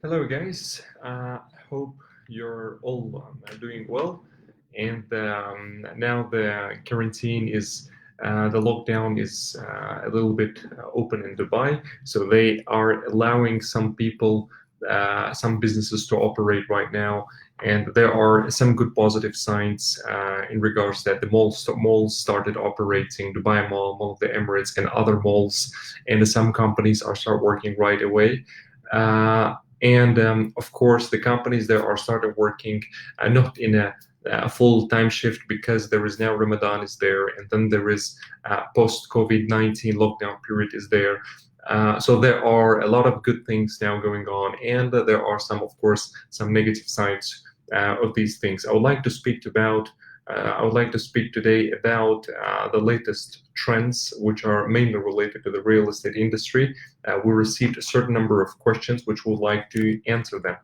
Hello, guys. Hope you're all doing well. And now the quarantine is, the lockdown is a little bit open in Dubai. So they are allowing some people, some businesses to operate right now. And there are some good positive signs in regards that the malls started operating, Dubai Mall, Mall of the Emirates, and other malls. And some companies are start working right away. And of course, the companies there are started working not in a full-time shift because there is now Ramadan is there, and then there is post-COVID-19 lockdown period is there. So there are a lot of good things now going on, and there are some, of course, some negative sides of these things. I would like to speak today about the latest trends, which are mainly related to the real estate industry. We received a certain number of questions, which we would like to answer them.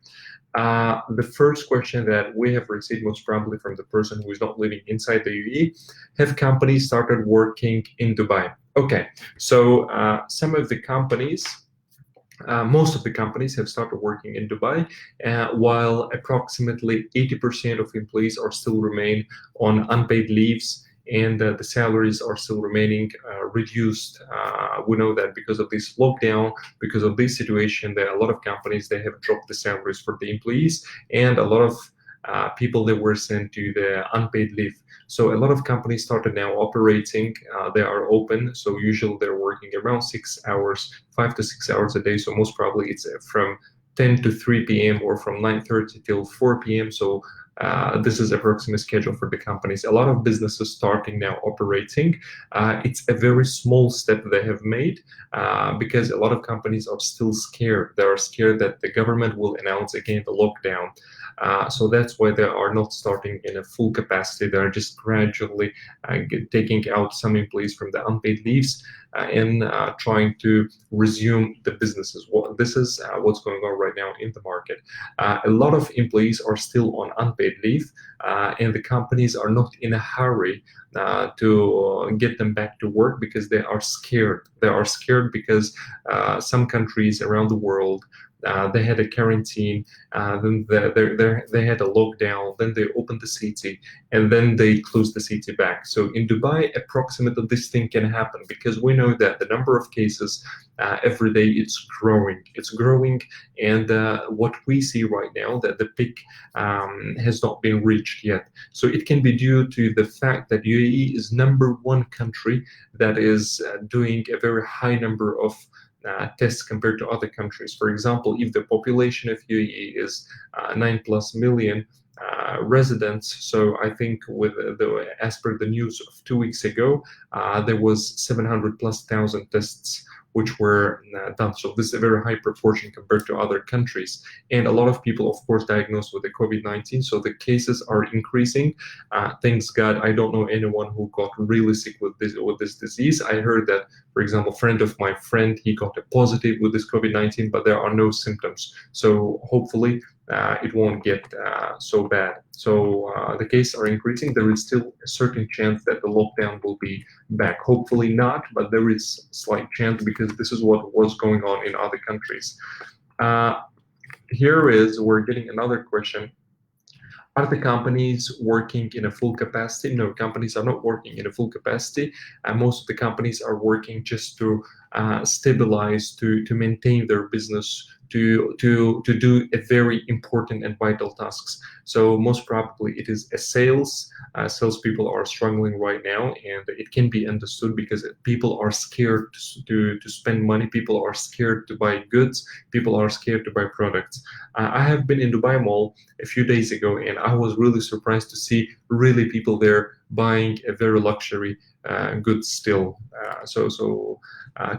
The first question that we have received most probably from the person who is not living inside the UAE: have companies started working in Dubai? Okay, so most of the companies have started working in Dubai, while approximately 80% of employees are still remain on unpaid leaves, and the salaries are still remaining reduced. We know that because of this lockdown, because of this situation, that a lot of companies they have dropped the salaries for the employees, and a lot of people that were sent to the unpaid leave. So a lot of companies started now operating. They are open. So usually they're working around 6 hours, 5 to 6 hours a day. So most probably it's from 10 to 3 p.m. or from 9:30 till 4 p.m. So this is approximate schedule for the companies. A lot of businesses starting now operating. It's a very small step they have made because a lot of companies are still scared. They are scared that the government will announce again the lockdown. So that's why they are not starting in a full capacity. They are just gradually taking out some employees from the unpaid leaves and trying to resume the businesses. This is what's going on right now in the market. A lot of employees are still on unpaid leave, and the companies are not in a hurry to get them back to work because they are scared. They are scared because some countries around the world they had a quarantine, then they had a lockdown, then they opened the city, and then they closed the city back. So in Dubai, approximately this thing can happen because we know that the number of cases every day it's growing. It's growing, and what we see right now that the peak has not been reached yet. So it can be due to the fact that UAE is number one country that is doing a very high number of tests compared to other countries. For example, if the population of UAE is 9 plus million residents, so I think as per the news of 2 weeks ago, there was 700 plus thousand tests which were done. So this is a very high proportion compared to other countries. And a lot of people, of course, diagnosed with the COVID-19. So the cases are increasing. Thanks God, I don't know anyone who got really sick with this disease. I heard that, for example, a friend of my friend, he got a positive with this COVID-19, but there are no symptoms. So hopefully it won't get so bad. So the cases are increasing. There is still a certain chance that the lockdown will be back. Hopefully not, but there is slight chance because this is what was going on in other countries. Uh, we're getting another question. Are the companies working in a full capacity? No, companies are not working in a full capacity. Most of the companies are working just to stabilize, to maintain their business, to do a very important and vital tasks. So most probably it is a sales. Salespeople are struggling right now, and it can be understood because people are scared to spend money. People are scared to buy goods. People are scared to buy products. I have been in Dubai Mall a few days ago, and I was really surprised to see really people there buying a very luxury goods still.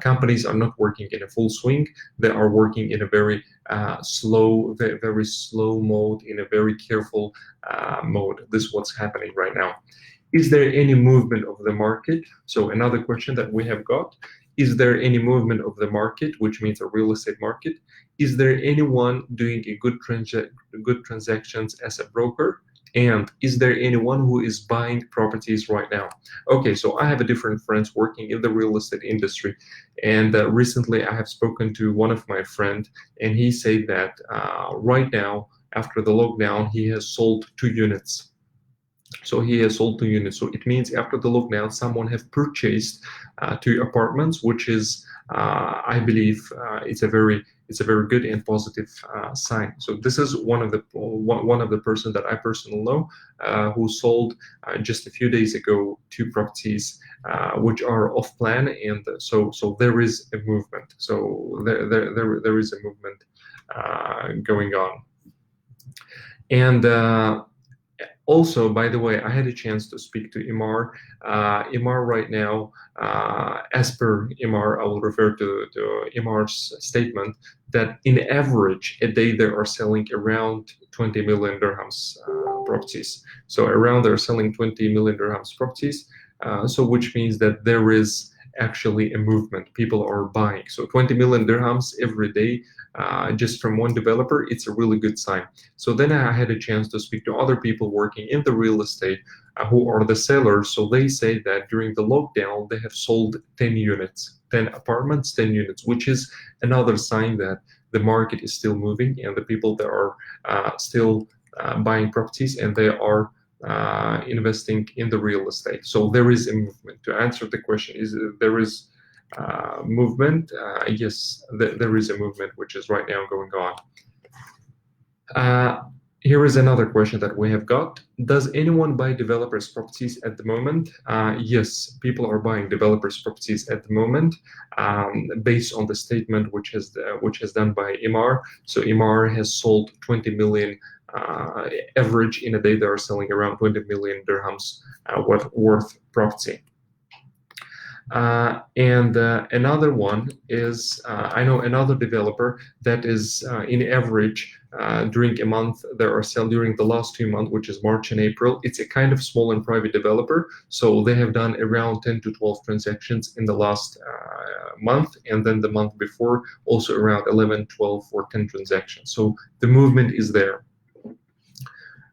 Companies are not working in a full swing. They are working in a very very slow mode, in a very careful mode. This is what's happening right now. Is there any movement of the market? So another question that we have got: is there any movement of the market, which means a real estate market? Is there anyone doing a good transactions as a broker? And is there anyone who is buying properties right now? Okay, so I have a different friends working in the real estate industry, and recently I have spoken to one of my friend, and he said that right now after the lockdown he has sold 2 units. So he has sold 2 units. So it means after the lockdown, someone have purchased 2 apartments, which is, I believe, it's a very good and positive sign. So this is one of the person that I personally know who sold just a few days ago 2 properties which are off plan, and so there is a movement. So there is a movement going on, and. Also, by the way, I had a chance to speak to Imar. Imar right now, as per Imar, I will refer to Imar's statement that in average a day they are selling around 20 million dirhams properties. So around they're selling 20 million dirhams properties. So which means that there is actually a movement. People are buying. So 20 million dirhams every day, just from one developer, it's a really good sign. So then I had a chance to speak to other people working in the real estate who are the sellers. So they say that during the lockdown, they have sold 10 units, 10 apartments, 10 units, which is another sign that the market is still moving and the people that are still buying properties and they are investing in the real estate. So there is a movement. To answer the question, is there is movement? Yes, there is a movement which is right now going on. Here is another question that we have got. Does anyone buy developers' properties at the moment? Yes, people are buying developers' properties at the moment, based on the statement which has done by Imar. So Imar has sold 20 million average in a day. They are selling around 20 million dirhams worth property. And another one is, I know another developer that is in average during a month, there are sell during the last 2 months, which is March and April. It's a kind of small and private developer. So they have done around 10 to 12 transactions in the last month. And then the month before, also around 11, 12 or 10 transactions. So the movement is there.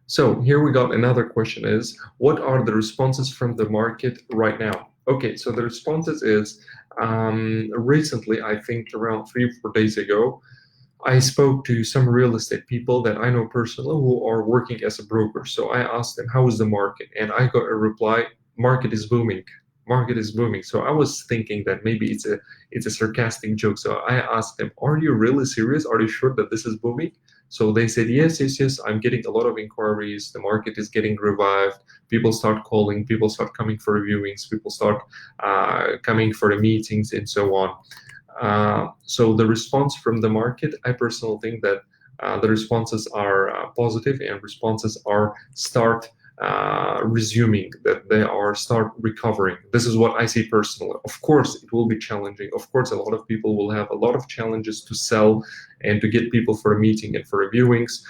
So here we got another question is, what are the responses from the market right now? Okay, so the responses is, recently, I think around 3 or 4 days ago, I spoke to some real estate people that I know personally who are working as a broker. So I asked them, how is the market? And I got a reply, market is booming. Market is booming. So I was thinking that maybe it's a sarcastic joke. So I asked them, are you really serious? Are you sure that this is booming? So they said, yes, yes, yes, I'm getting a lot of inquiries. The market is getting revived. People start calling, people start coming for viewings, people start coming for the meetings and so on. So the response from the market, I personally think that the responses are positive and responses are start resuming, that they are start recovering. This is what I see personally. Of course, it will be challenging. Of course, a lot of people will have a lot of challenges to sell and to get people for a meeting and for viewings,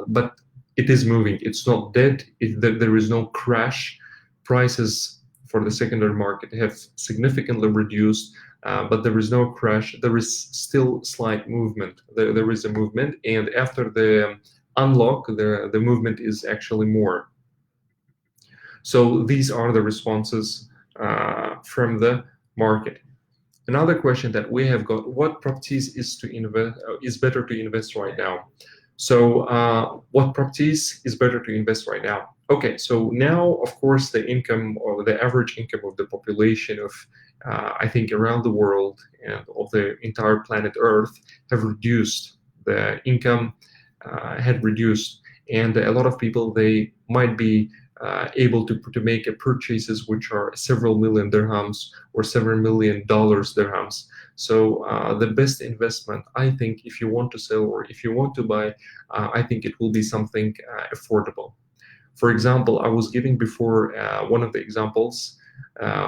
but it is moving. It's not dead. There is no crash. Prices for the secondary market have significantly reduced, but there is no crash. There is still slight movement. There is a movement, and after the unlock, the movement is actually more. So these are the responses from the market. Another question that we have got: what properties is better to invest right now? So what properties is better to invest right now? Okay, so now of course the income or the average income of the population of I think around the world and of the entire planet Earth have reduced. The income had reduced, and a lot of people, they might be able to make purchases which are several million dirhams or several million dollars dirhams. So the best investment, I think, if you want to sell or if you want to buy, I think it will be something affordable. For example, I was giving before one of the examples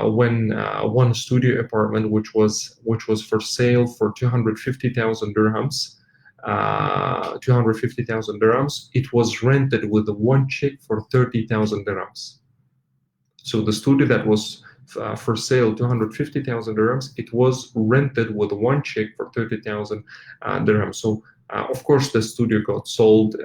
when one studio apartment which was for sale for 250,000 dirhams. 250,000 dirhams. It was rented with one check for 30,000 dirhams. So the studio that was for sale 250,000 dirhams, it was rented with one check for 30,000 dirhams. So of course the studio got sold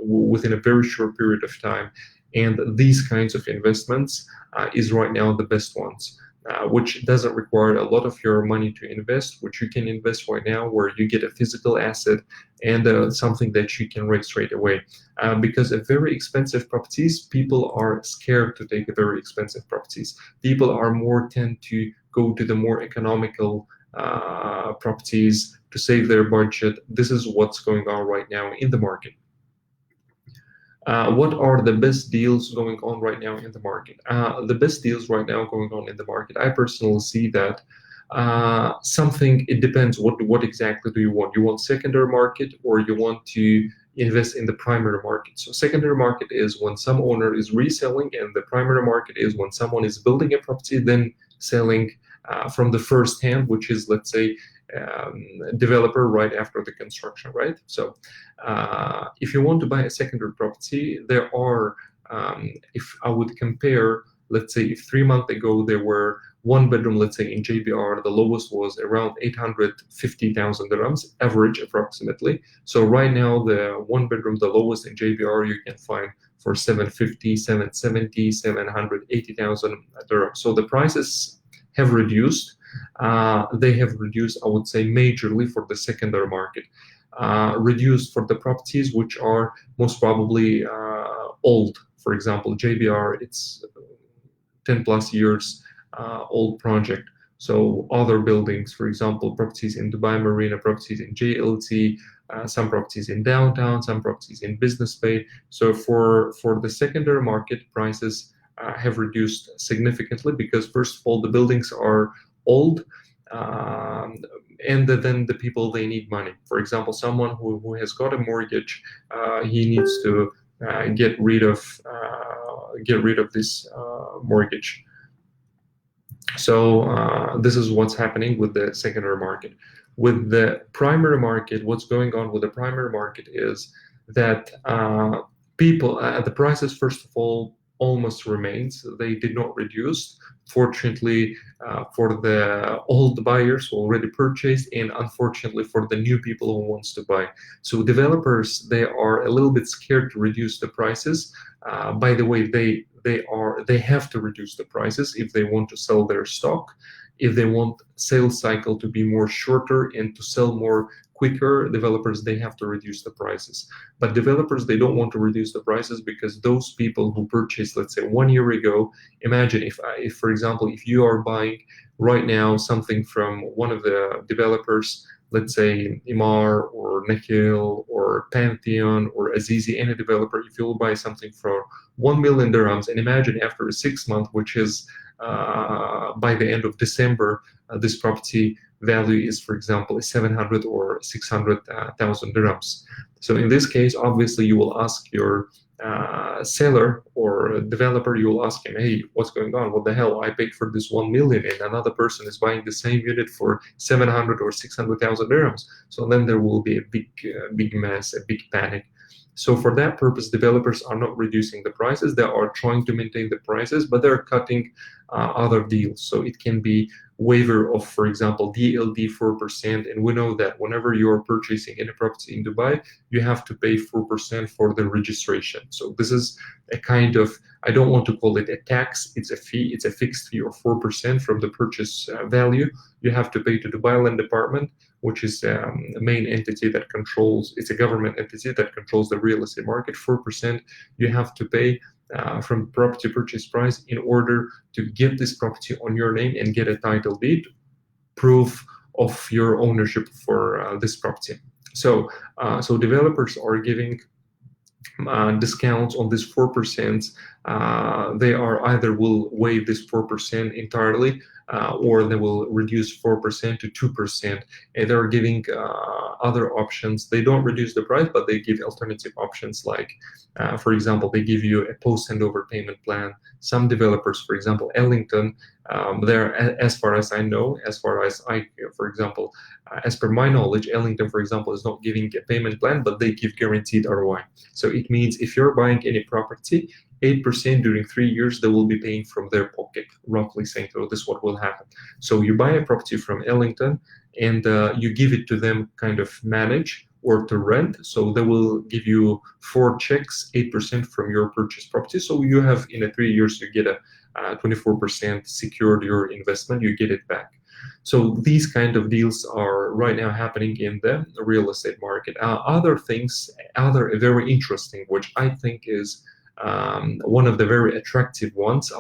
within a very short period of time. And these kinds of investments is right now the best ones. Which doesn't require a lot of your money to invest, which you can invest right now, where you get a physical asset and something that you can rate straight away. Because of very expensive properties, people are scared to take a very expensive properties. People are more tend to go to the more economical properties to save their budget. This is what's going on right now in the market. What are the best deals going on right now in the market? The best deals right now going on in the market, I personally see that something, it depends what exactly do you want. You want secondary market, or you want to invest in the primary market. So secondary market is when some owner is reselling, and the primary market is when someone is building a property then selling from the first hand, which is, let's say, developer right after the construction, right? So if you want to buy a secondary property, there are, if I would compare, let's say if 3 months ago there were one bedroom, let's say in JBR, the lowest was around 850,000 dirhams, average approximately. So right now the one bedroom, the lowest in JBR, you can find for 750, 770, 780,000 dirhams. So the prices have reduced. They have reduced, I would say, majorly for the secondary market. Reduced for the properties which are most probably old. For example, JBR, it's 10 plus years old project. So other buildings, for example, properties in Dubai Marina, properties in JLT, some properties in downtown, some properties in Business Bay. So for the secondary market, prices have reduced significantly because, first of all, the buildings are old, and then the people, they need money. For example, someone who has got a mortgage, he needs to get rid of this mortgage. So this is what's happening with the secondary market. With the primary market, what's going on with the primary market is that people, the prices, first of all, almost remains. They did not reduce. Fortunately, for the old buyers who already purchased, and unfortunately for the new people who wants to buy. So developers, they are a little bit scared to reduce the prices. By the way, they have to reduce the prices if they want to sell their stock, if they want sales cycle to be more shorter and to sell more quicker. Developers, they have to reduce the prices. But developers, they don't want to reduce the prices because those people who purchased, let's say 1 year ago, imagine if for example, if you are buying right now something from one of the developers, let's say Imar or Nakhil or Pantheon or Azizi, any developer, if you'll buy something for 1 million dirhams, and imagine after 6 months, which is by the end of December, this property value is, for example, 700 or 600,000 dirhams. So in this case, obviously, you will ask your seller or developer, you will ask him, hey, what's going on? What the hell? I paid for this 1 million and another person is buying the same unit for 700 or 600,000 dirhams. So then there will be a big mess, a big panic. So for that purpose, developers are not reducing the prices. They are trying to maintain the prices, but they're cutting other deals. So it can be waiver of, for example, DLD 4%. And we know that whenever you're purchasing any property in Dubai, you have to pay 4% for the registration. So this is a kind of, I don't want to call it a tax, it's a fee, it's a fixed fee of 4% from the purchase value. You have to pay to Dubai Land Department, which is a main entity that controls, it's a government entity that controls the real estate market. 4% you have to pay from property purchase price in order to get this property on your name and get a title deed, proof of your ownership for this property. So, so developers are giving discounts on this 4%. They are either will waive this 4% entirely, or they will reduce 4% to 2%. And they're giving other options. They don't reduce the price, but they give alternative options like, for example, they give you a post-handover payment plan. Some developers, for example, Ellington, there, as far as I know, for example, as per my knowledge, Ellington, for example, is not giving a payment plan, but they give guaranteed ROI. So it means if you're buying any property, 8% during 3 years, they will be paying from their pocket, roughly saying, so this is what will happen. So you buy a property from Ellington and you give it to them kind of manage or to rent. So they will give you 4 checks, 8% from your purchased property. So you have in a 3 years, you get a 24% secured your investment, you get it back. So these kind of deals are right now happening in the real estate market. Other very interesting, which I think is one of the very attractive ones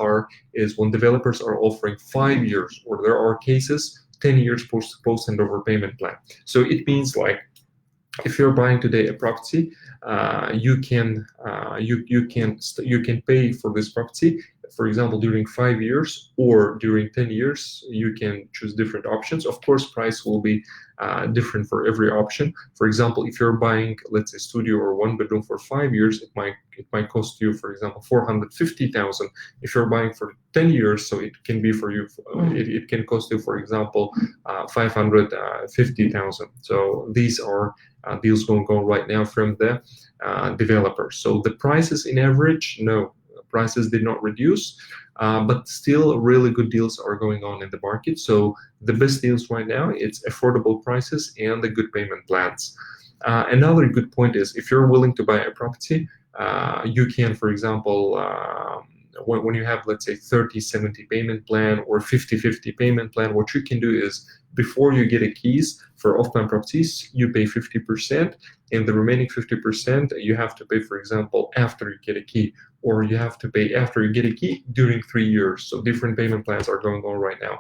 is when developers are offering 5 years, or there are cases 10 years post handover payment plan. So it means like if you're buying today a property, you can pay for this property, for example, during 5 years or during 10 years. You can choose different options. Of course, price will be different for every option. For example, if you're buying, let's say, studio or one bedroom for 5 years, it might cost you, for example, 450,000. If you're buying for 10 years, so it can be for you, it can cost you, for example, 550,000. So these are deals going on right now from the developers. So the prices in average, no, prices did not reduce, but still really good deals are going on in the market. So the best deals right now, it's affordable prices and the good payment plans. Another good point is if you're willing to buy a property, you can, for example, when you have, let's say, 30-70 payment plan or 50-50 payment plan, what you can do is before you get a keys for off-plan properties, you pay 50%, and the remaining 50% you have to pay, for example, after you get a key, or you have to pay after you get a key during 3 years. So different payment plans are going on right now.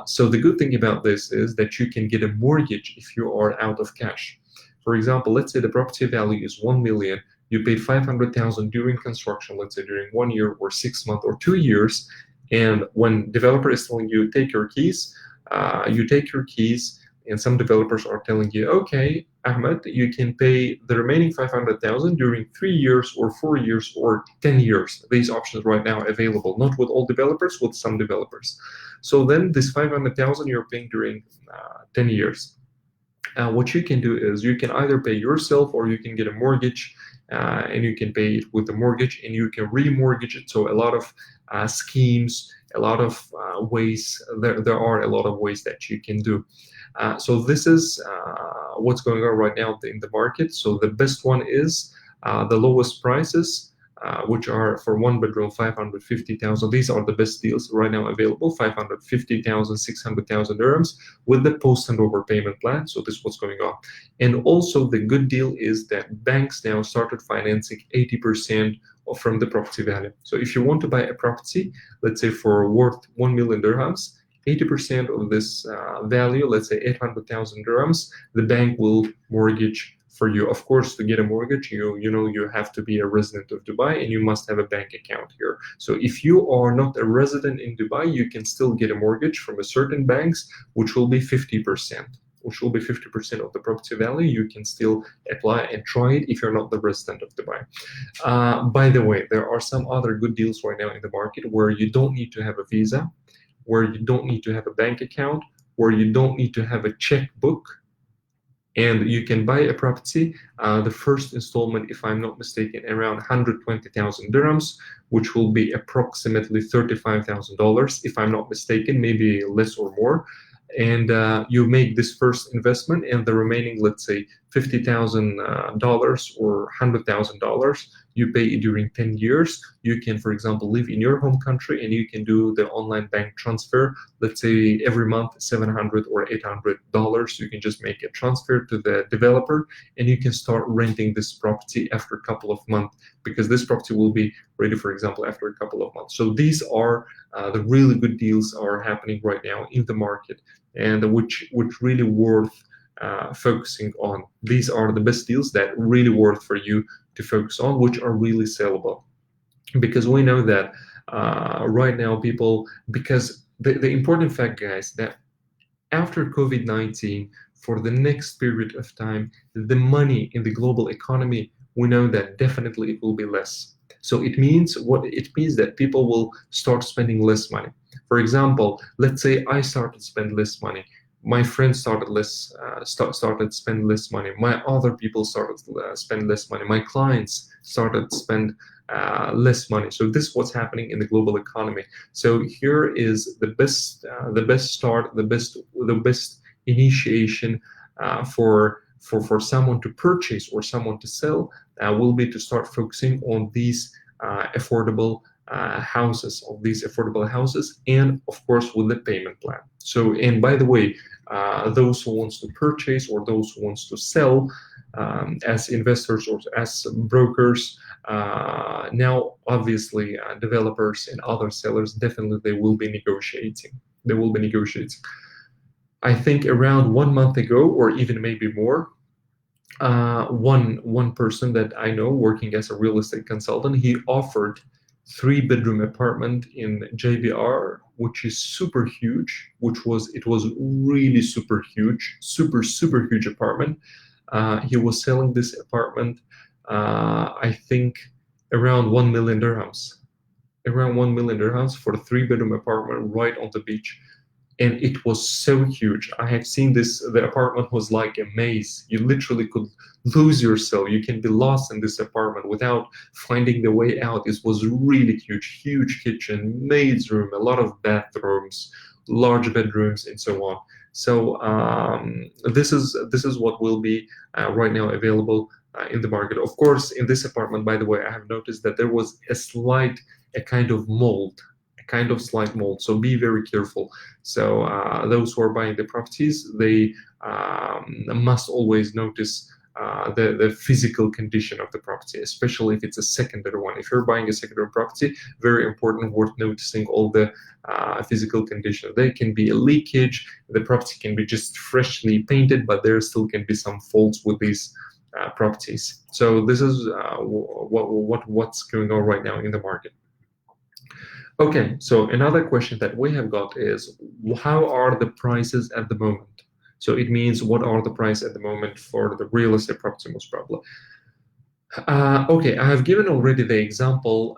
So the good thing about this is that you can get a mortgage if you are out of cash. For example, let's say the property value is 1 million. You paid 500,000 during construction, let's say during 1 year or 6 months or 2 years. And when developer is telling you, take your keys, you take your keys, and some developers are telling you, okay, Ahmed, you can pay the remaining 500,000 during 3 years or 4 years or 10 years. These options right now available, not with all developers, with some developers. So then this 500,000 you're paying during 10 years. What you can do is you can either pay yourself or you can get a mortgage, and you can pay it with the mortgage and you can remortgage it. So a lot of schemes, a lot of ways, there are a lot of ways that you can do. So this is what's going on right now in the market. So the best one is the lowest prices, which are for one bedroom 550,000. These are the best deals right now available: 550,000, 600,000 dirhams with the post handover payment plan. So this is what's going on. And also the good deal is that banks now started financing 80% from the property value. So if you want to buy a property, let's say for worth 1 million dirhams, 80% of this value, let's say 800,000 dirhams, the bank will mortgage for you. Of course, to get a mortgage, you have to be a resident of Dubai and you must have a bank account here. So if you are not a resident in Dubai, you can still get a mortgage from a certain banks, which will be 50%. Which will be 50% of the property value. You can still apply and try it if you're not the resident of Dubai. By the way, there are some other good deals right now in the market where you don't need to have a visa, where you don't need to have a bank account, where you don't need to have a checkbook, and you can buy a property. The first installment, if I'm not mistaken, around 120,000 dirhams, which will be approximately $35,000, if I'm not mistaken, maybe less or more. And you make this first investment, and the remaining, let's say, $50,000 or $100,000, you pay it during 10 years. You can, for example, live in your home country and you can do the online bank transfer. Let's say every month, $700 or $800. You can just make a transfer to the developer and you can start renting this property after a couple of months, because this property will be ready, for example, after a couple of months. So these are the really good deals are happening right now in the market, and which really worth focusing on. These are the best deals that really worth for you to focus on, which are really sellable, because we know that right now people, because the important fact, guys, that after COVID-19, for the next period of time, the money in the global economy, we know that definitely it will be less. So it means that people will start spending less money. For example, let's say I started to spend less money. My friends started spend less money. My other people started to spend less money. My clients started to spend less money. So this is what's happening in the global economy. So here is the best start, the best initiation for for someone to purchase or someone to sell will be to start focusing on these affordable houses, and of course with the payment plan. So, and by the way, those who wants to purchase or those who wants to sell, as investors or as brokers, now obviously developers and other sellers, definitely they will be negotiating. I think around 1 month ago, or even maybe more, one person that I know working as a real estate consultant, he offered 3-bedroom apartment in JBR, which is super huge, it was really super huge, super huge apartment. He was selling this apartment, I think around 1 million dirhams, for a 3-bedroom apartment right on the beach. And it was so huge. I have seen this. The apartment was like a maze. You literally could lose yourself. You can be lost in this apartment without finding the way out. It was really huge kitchen, maid's room, a lot of bathrooms, large bedrooms, and so on. So this is what will be right now available in the market. Of course, in this apartment, by the way, I have noticed that there was a kind of mold, slight mold. So be very careful. So those who are buying the properties, they must always notice the physical condition of the property, especially if it's a secondary one. If you're buying a secondary property, very important, worth noticing all the physical condition. There can be a leakage. The property can be just freshly painted, but there still can be some faults with these properties. So this is what's going on right now in the market. Okay, so another question that we have got is, how are the prices at the moment? So it means, what are the prices at the moment for the real estate property, most probably? Okay, I have given already the example.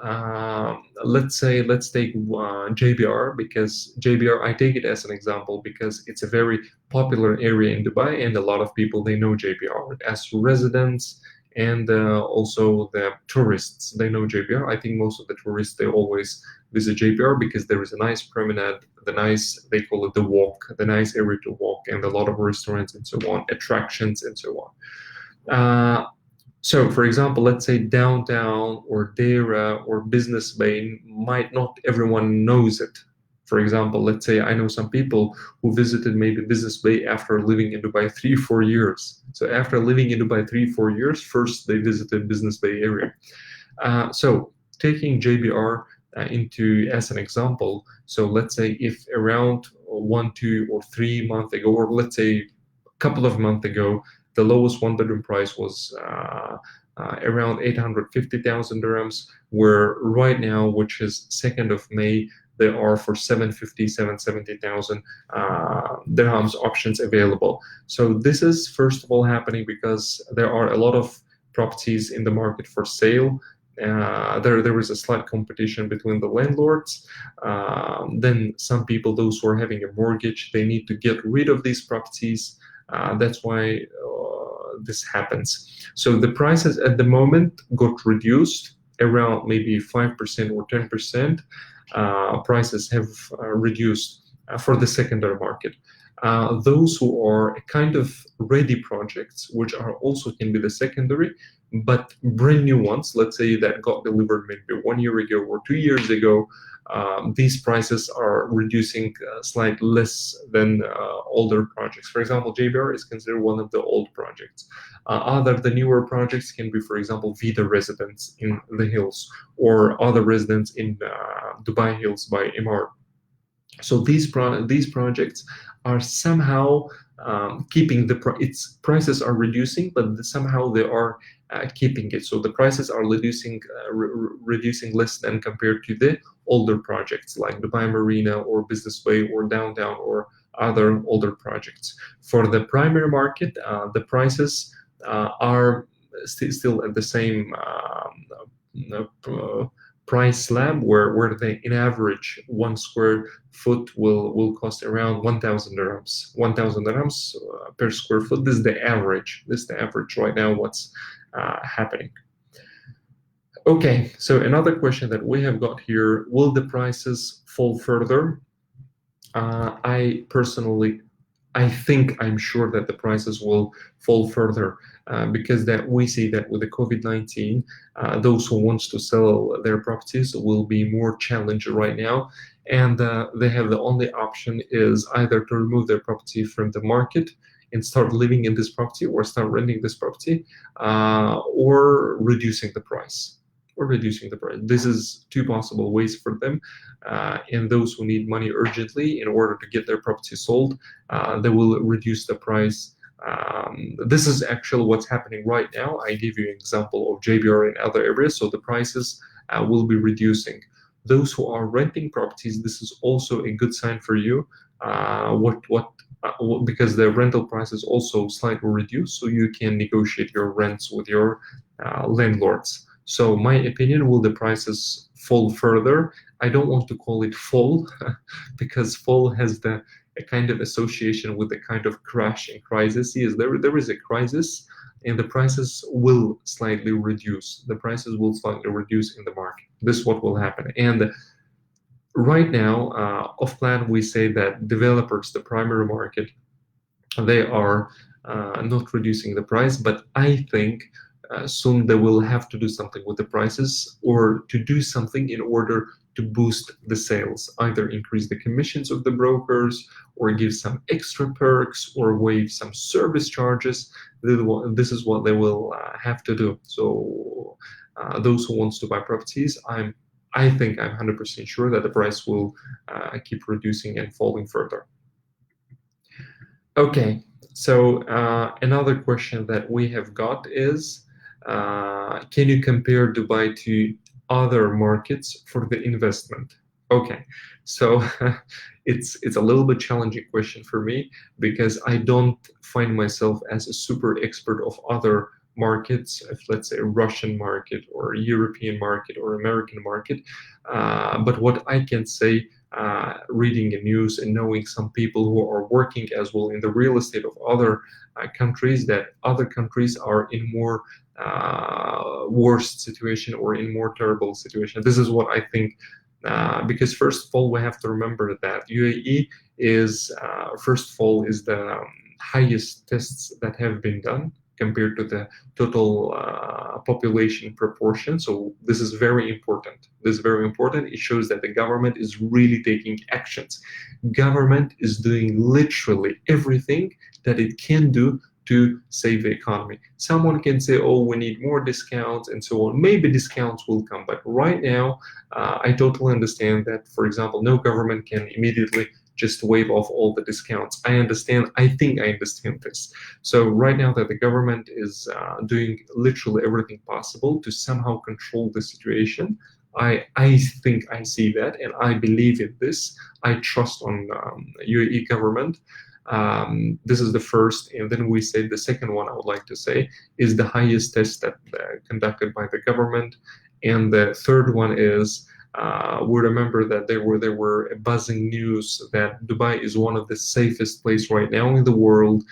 Let's take JBR, because JBR, I take it as an example because it's a very popular area in Dubai, and a lot of people, they know JBR as residents, and also the tourists, they know JBR. I think most of the tourists, they always visit JBR because there is a nice promenade, they call it the walk, the nice area to walk, and a lot of restaurants and so on, attractions and so on. So, for example, let's say downtown or Deira or Business Bay, might not everyone knows it. For example, let's say I know some people who visited maybe Business Bay after living in Dubai 3-4 years. So after living in Dubai 3-4 years, first they visited Business Bay area. So taking JBR as an example, so let's say if around 1, 2, or 3 months ago, or let's say a couple of months ago, the lowest 1-bedroom price was around 850,000 dirhams, where right now, which is 2nd of May, there are for 750, 770,000 dirhams options available. So this is first of all happening because there are a lot of properties in the market for sale. There is a slight competition between the landlords. Then some people, those who are having a mortgage, they need to get rid of these properties. That's why this happens. So the prices at the moment got reduced around maybe 5% or 10%. Prices have reduced for the secondary market. Those who are kind of ready projects, which are also can be the secondary, but brand new ones, let's say that got delivered maybe 1 year ago or 2 years ago, these prices are reducing slightly less than older projects. For example, JBR is considered one of the old projects. The newer projects can be, for example, Vida residents in the hills, or other residents in Dubai Hills by Emaar. So these projects are somehow keeping its prices are reducing, but somehow they are keeping it. So the prices are reducing less than compared to the older projects like Dubai Marina or Business Bay or Downtown or other older projects. For the primary market, the prices are still at the same price slab, where they, in average, 1 square foot will cost around 1,000 dirhams. 1,000 dirhams per square foot. This is the average. This is the average right now. What's happening? Okay, so another question that we have got here: will the prices fall further? I personally I'm sure that the prices will fall further, because that we see that with the COVID-19, those who wants to sell their properties will be more challenged right now, and they have the only option is either to remove their property from the market and start living in this property, or start renting this property, or reducing the price. This is two possible ways for them, and those who need money urgently in order to get their property sold, they will reduce the price. This is actually what's happening right now. I gave you an example of JBR and other areas, so the prices will be reducing. Those who are renting properties, this is also a good sign for you. Because the rental price is also slightly reduced, so you can negotiate your rents with your landlords. So my opinion, will the prices fall further? I don't want to call it fall because fall has the a kind of association with the kind of crash and crisis. Yes, there is a crisis, and the prices will slightly reduce. The prices will slightly reduce in the market. This is what will happen. And right now, off plan, we say that developers, the primary market, they are not reducing the price, but I think soon they will have to do something with the prices, or to do something in order to boost the sales, either increase the commissions of the brokers, or give some extra perks, or waive some service charges. This is what they will have to do. So those who wants to buy properties, I think I'm 100% sure that the price will keep reducing and falling further. Okay, so another question that we have got is, can you compare Dubai to other markets for the investment? Okay, so it's a little bit challenging question for me, because I don't find myself as a super expert of other markets, if let's say Russian market or European market or American market. But what I can say, reading the news and knowing some people who are working as well in the real estate of other countries, that other countries are in more worst situation, or in more terrible situation. This is what I think. Because first of all, we have to remember that UAE is, first of all, is the highest tests that have been done compared to the total population proportion. So this is very important. This is very important. It shows that the government is really taking actions. Government is doing literally everything that it can do to save the economy. Someone can say, oh, we need more discounts and so on. Maybe discounts will come, but right now, I totally understand that, for example, no government can immediately just waive off all the discounts. I think I understand this. So right now that the government is doing literally everything possible to somehow control the situation, I think I see that, and I believe in this. I trust on UAE government. This is the first, and then we say the second one I would like to say is the highest test that conducted by the government, and the third one is, we remember that there were a buzzing news that Dubai is one of the safest place right now in the world,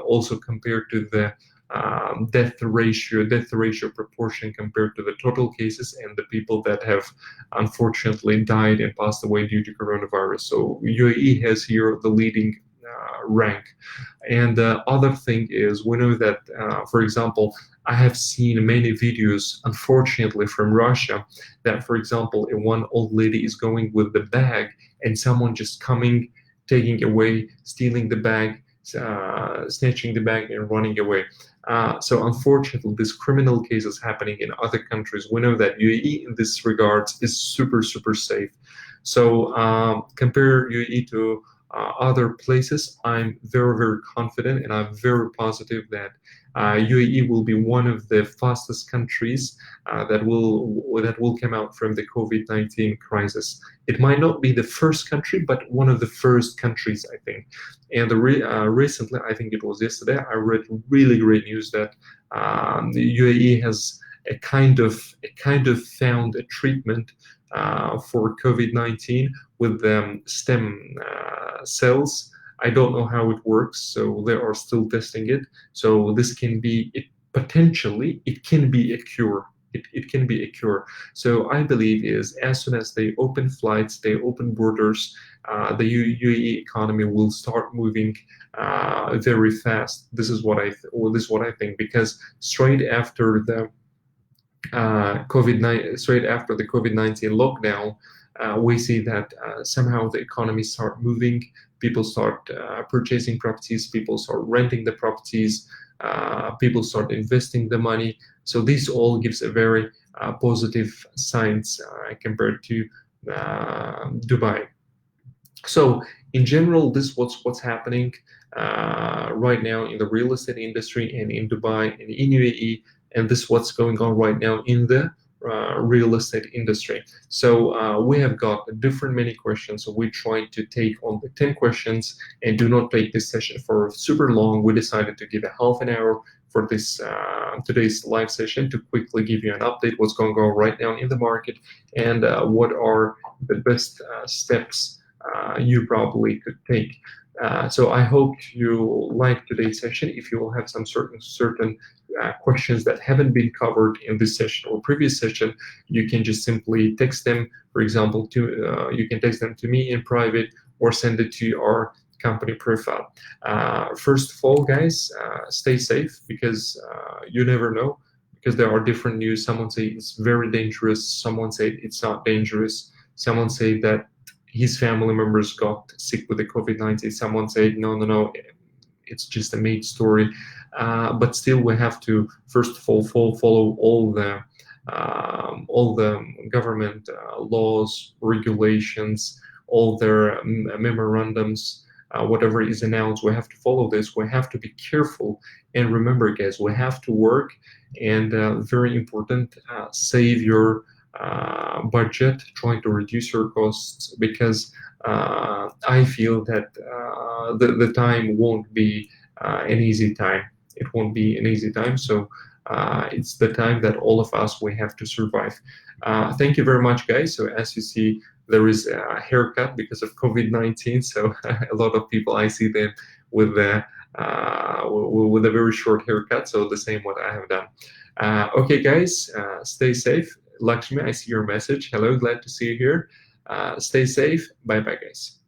also compared to the death ratio proportion compared to the total cases and the people that have unfortunately died and passed away due to coronavirus. So UAE has here the leading rank. And the other thing is, we know that, for example, I have seen many videos, unfortunately, from Russia, that, for example, one old lady is going with the bag, and someone just coming, taking away, stealing the bag, snatching the bag, and running away. So unfortunately, this criminal case is happening in other countries. We know that UAE, in this regards, is super, super safe. So compare UAE to other places, I'm very, very confident, and I'm very positive that UAE will be one of the fastest countries that will come out from the COVID-19 crisis. It might not be the first country, but one of the first countries, I think. And recently, I think it was yesterday, I read really great news that the UAE has a kind of found a treatment for COVID-19 with the stem cells. I don't know how it works, so they are still testing it. So this can be, potentially, it can be a cure. it can be a cure. So I believe is as soon as they open flights, they open borders, the UAE economy will start moving very fast. This is what this is what I think, because straight after the straight after the COVID-19 lockdown, we see that somehow the economy start moving. People start purchasing properties. People start renting the properties. People start investing the money. So this all gives a very positive signs compared to Dubai. So in general, this is what's happening right now in the real estate industry and in Dubai and in UAE, and this is what's going on right now in the real estate industry. So we have got different many questions. So we tried to take on the 10 questions and do not take this session for super long. We decided to give a half an hour for this today's live session to quickly give you an update what's going on right now in the market and what are the best steps you probably could take. So I hope you like today's session. If you will have some certain questions that haven't been covered in this session or previous session, you can just simply text them. For example, you can text them to me in private or send it to our company profile. First of all, guys, stay safe, because you never know. Because there are different news. Someone say it's very dangerous. Someone say it's not dangerous. Someone say that his family members got sick with the COVID-19. Someone said, no, it's just a made story. But still, we have to first of all follow all the government laws, regulations, all their memorandums, whatever is announced. We have to follow this. We have to be careful. And remember, guys, we have to work, and very important, save your budget, trying to reduce your costs, because I feel that the time won't be an easy time. It won't be an easy time. So it's the time that all of us, we have to survive. Thank you very much, guys. So as you see, there is a haircut because of COVID-19. So a lot of people, I see them with with a very short haircut. So the same what I have done. Okay, guys, stay safe. Lakshmi, I see your message. Hello, glad to see you here. Stay safe. Bye bye, guys.